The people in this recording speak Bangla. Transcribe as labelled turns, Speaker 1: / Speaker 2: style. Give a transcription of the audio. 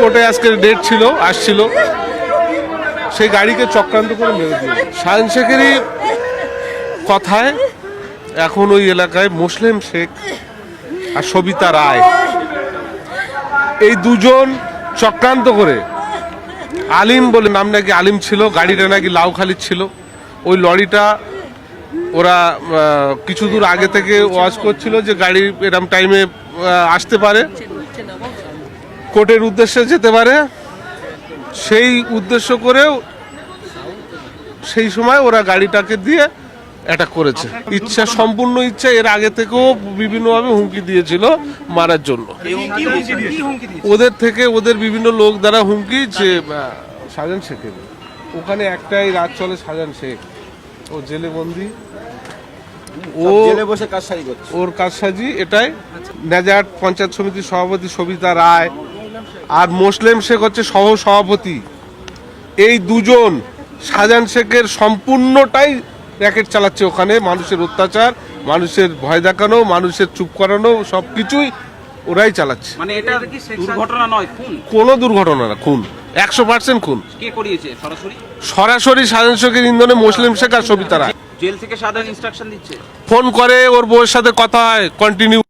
Speaker 1: কোর্টে আজকে ডেট ছিল, আসছিল, সেই গাড়িকে চক্রান্ত করে মেরে দিল। শাহিন শেখেরই কথায় এখন ওই এলাকায় মুসলিম শেখ আর সবিতা রায়, এই দুজন চক্রান্ত করে, আলিম বলে নাম নাকি আলিম ছিল, গাড়িটা নাকি লাউখালির ছিল, ওই লরিটা ওরা কিছু দূর আগে থেকে ওয়াচ করছিল যে গাড়ি এরকম টাইমে আসতে পারে, কোর্টের উদ্দেশ্যে যেতে পারে, সেই উদ্দেশ্য করেও সেই সময় ওরা গাড়িটাকে দিয়ে অ্যাটাক করেছে। ইচ্ছা, সম্পূর্ণ ইচ্ছা, এর আগে থেকেও বিভিন্নভাবে হুমকি দিয়েছিল মারার জন্য। ওদের থেকে, ওদের বিভিন্ন লোক দ্বারা হুমকি, যে শাহজাহান শেখের ওখানে একটাই রাত চলে, শাহজাহান শেখ ও জেলে বন্দি, ও জেলে বসে কারসাজি করছে, ওর কারসাজি এটাই। নেজাহাট পঞ্চায়েত সমিতির সভাপতি সবিতা রায় আর মুসলিম শেখ হচ্ছে সহ সভাপতি, এই দুজন শাহজাহান শেখের সম্পূর্ণটাই র্যাকেট চালাচ্ছে ওখানে। মানুষের অত্যাচার, মানুষের ভয় দেখানো, মানুষের চুপ করানো, সবকিছুই ওরাই চালাচ্ছে।
Speaker 2: মানে এটা কি দুর্ঘটনা নয়, খুন?
Speaker 1: কোনো দুর্ঘটনা না, খুন, 100% খুন।
Speaker 2: কে করিয়েছে? সরাসরি
Speaker 1: সরাসরি শাহজাহান শেখের ইন্ধনে মুসলিম শেখ আর সবিতা রায়।
Speaker 2: জেল থেকে সাধারণ ইনস্ট্রাকশন দিচ্ছে,
Speaker 1: ফোন করে, ওর বউয়ের সাথে কথা হয় কন্টিনিউ।